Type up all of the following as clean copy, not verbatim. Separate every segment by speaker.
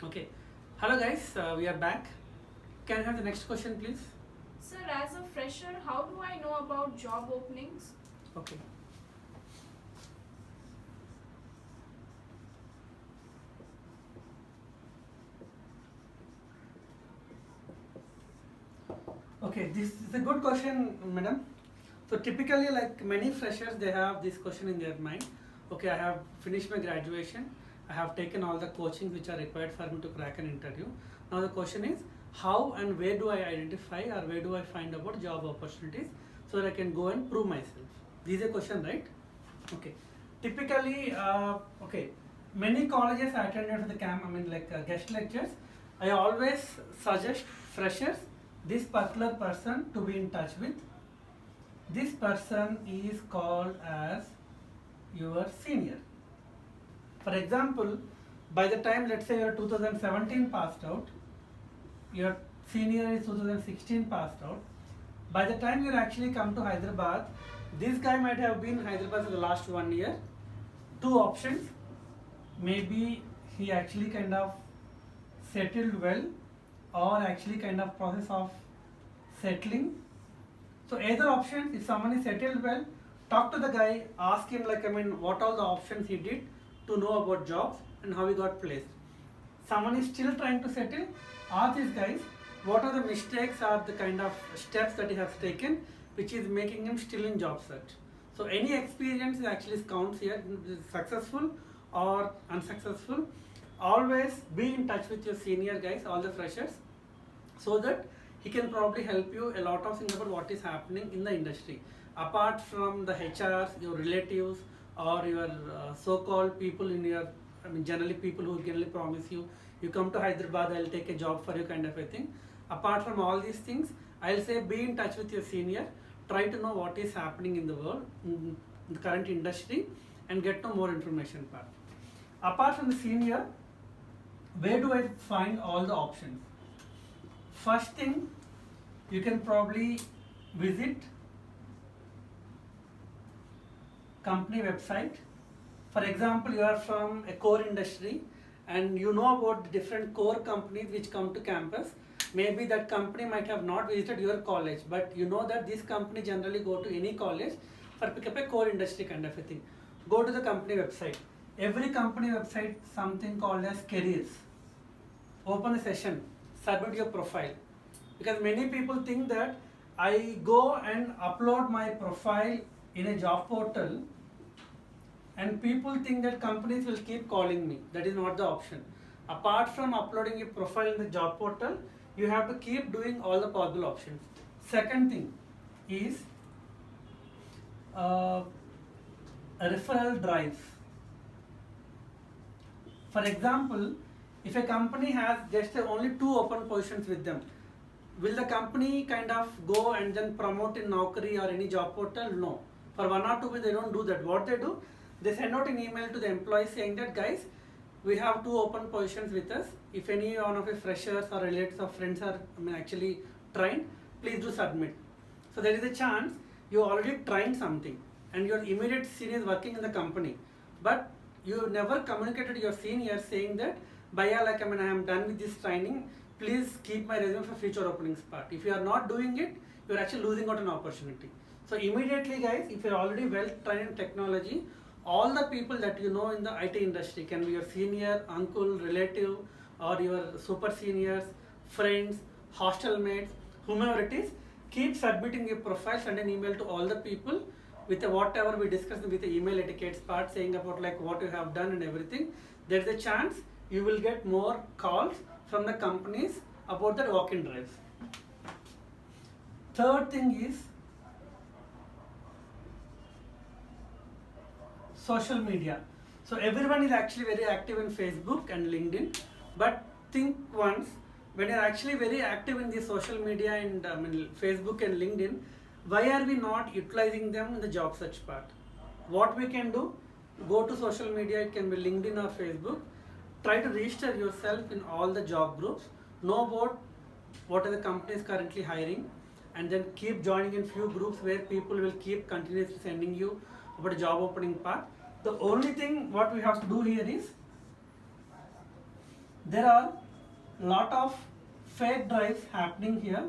Speaker 1: Okay. Hello guys, we are back. Can I have the next question, please?
Speaker 2: Sir, as a fresher, how do I know about job openings?
Speaker 1: Okay. Okay, this is a good question, madam. So typically, like many freshers, they have this question in their mind. Okay, I have finished my graduation. I have taken all the coaching which are required for me to crack an interview. Now the question is, how and where do I identify or where do I find about job opportunities so that I can go and prove myself? This is a question, right? Okay. Typically, okay, many colleges I attended for the camp. I mean, like guest lectures. I always suggest freshers this particular person to be in touch with. This person is called as your senior. For example, by the time, let's say you're 2017 passed out, your senior is 2016 passed out. By the time you actually come to Hyderabad, this guy might have been in Hyderabad for the last 1 year. Two options. Maybe he actually kind of settled well, or actually kind of process of settling. So either option, if someone is settled well, talk to the guy, ask him like, I mean, what all the options he did to know about jobs and how he got placed. Someone is still trying to settle, ask these guys what are the mistakes or the kind of steps that he has taken which is making him still in job search. So any experience actually counts here, successful or unsuccessful. Always be in touch with your senior guys, all the freshers, so that he can probably help you a lot of things about what is happening in the industry. Apart from the HRs, your relatives or your so-called people in your, I mean generally people who generally promise you come to Hyderabad, I'll take a job for you kind of a thing. Apart from all these things, I'll say be in touch with your senior, try to know what is happening in the world, in the current industry, and get to more information part. Apart from the senior, where do I find all the options? First thing, you can probably visit company website. For example, you are from a core industry and you know about the different core companies which come to campus. Maybe that company might have not visited your college, but you know that this company generally go to any college for pick up a core industry kind of a thing. Go to the company website. Every company website something called as careers. Open the session, submit your profile. Because many people think that I go and upload my profile in a job portal and people think that companies will keep calling me. That is not the option. Apart from uploading your profile in the job portal, you have to keep doing all the possible options. Second thing is referral drives. For example, if a company has just only 2 open positions with them, will the company kind of go and then promote in Naukri or any job portal? No. For 1 or 2 weeks, they don't do that. What they do, they send out an email to the employees saying that, guys, we have 2 open positions with us. If any one of your freshers or relatives or friends are actually trained, please do submit. So there is a chance you already trained something and your immediate senior is working in the company, but you never communicated to your senior saying that, Bhaiya, like I am done with this training, please keep my resume for future openings part. If you are not doing it, you are actually losing out an opportunity. So immediately guys, if you are already well trained in technology, all the people that you know in the IT industry, can be your senior, uncle, relative, or your super seniors, friends, hostel mates, whomever it is, keep submitting your profile, send an email to all the people with whatever we discussed with the email etiquettes part, saying about like what you have done and everything. There is a chance you will get more calls from the companies about the walk-in drives. Third thing is social media. So everyone is actually very active in Facebook and LinkedIn, but think once, when you're actually very active in the social media and Facebook and LinkedIn, why are we not utilizing them in the job search part? What we can do, go to social media, it can be LinkedIn or Facebook, try to register yourself in all the job groups, know about what are the companies currently hiring, and then keep joining in few groups where people will keep continuously sending you about a job opening part. The only thing what we have to do here is there are lot of fake drives happening here.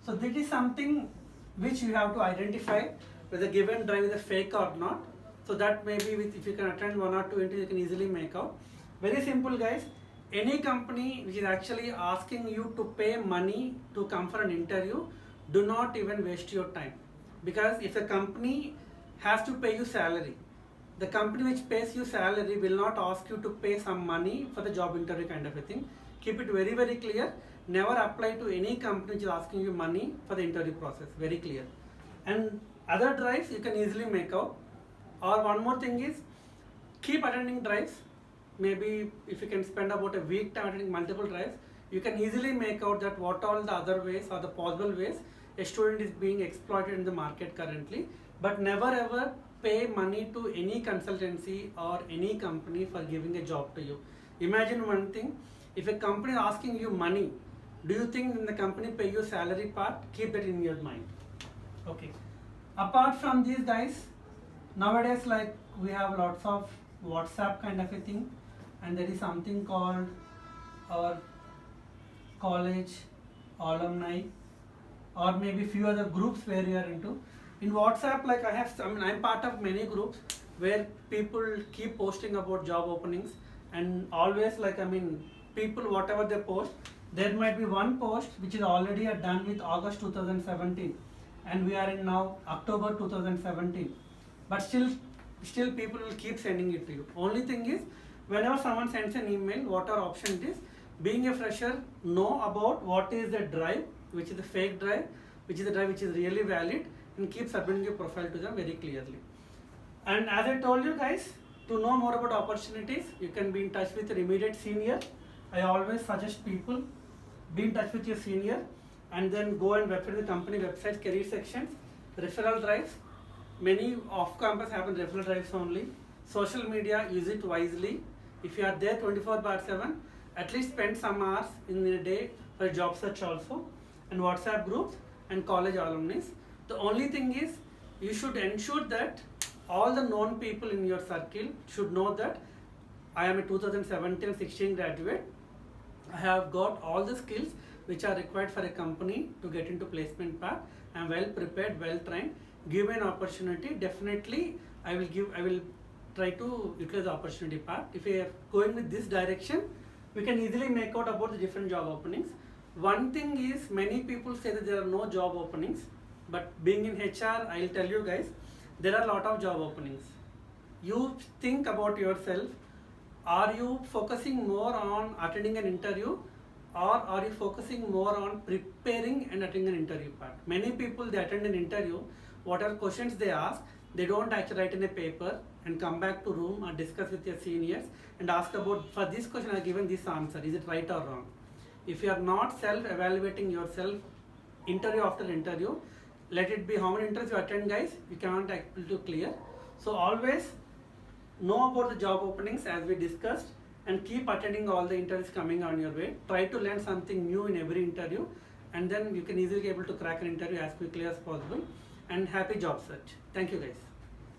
Speaker 1: So this is something which you have to identify whether given drive is a fake or not. So that maybe with, if you can attend 1 or 2 interviews, you can easily make out. Very simple, guys. Any company which is actually asking you to pay money to come for an interview, do not even waste your time. Because if a company has to pay you salary, the company which pays you salary will not ask you to pay some money for the job interview kind of a thing. Keep it very, very clear. Never apply to any company which is asking you money for the interview process. Very clear. And other drives you can easily make out. Or one more thing is, keep attending drives. Maybe if you can spend about a week time attending multiple drives, you can easily make out that what all the other ways or the possible ways a student is being exploited in the market currently. But never ever pay money to any consultancy or any company for giving a job to you. Imagine one thing, if a company is asking you money, do you think when the company pay you salary part? Keep that in your mind. Okay. Apart from these guys, nowadays like we have lots of WhatsApp kind of a thing, and there is something called our college alumni, or maybe few other groups where you are into. In WhatsApp, like I'm part of many groups where people keep posting about job openings, and always people whatever they post, there might be one post which is already done with August 2017, and we are in now October 2017, but still people will keep sending it to you. Only thing is, whenever someone sends an email, what our option it is, being a fresher, know about what is the drive, which is the fake drive, which is the drive which is really valid, and keep submitting your profile to them very clearly. And as I told you guys, to know more about opportunities, you can be in touch with your immediate senior. I always suggest people, be in touch with your senior, and then go and refer the company website, career sections, referral drives. Many off-campus happen referral drives only. Social media, use it wisely. If you are there 24/7, at least spend some hours in a day for job search also, and WhatsApp groups and college alumni. The only thing is, you should ensure that all the known people in your circle should know that I am a 2017-16 graduate. I have got all the skills which are required for a company to get into placement path. I am well prepared, well trained. Give an opportunity. Definitely, I will try to utilize the opportunity part. If we are going with this direction, we can easily make out about the different job openings. One thing is, many people say that there are no job openings, but being in HR, I'll tell you guys, there are a lot of job openings. You think about yourself. Are you focusing more on attending an interview, or are you focusing more on preparing and attending an interview part? Many people, they attend an interview, whatever questions they ask, they don't actually write in a paper and come back to room or discuss with your seniors and ask about, for this question I have given this answer, is it right or wrong? If you are not self-evaluating yourself interview after interview, let it be how many interviews you attend, guys, you cannot able to clear. So always know about the job openings as we discussed, and keep attending all the interviews coming on your way. Try to learn something new in every interview, and then you can easily be able to crack an interview as quickly as possible. And happy job search. Thank you, guys.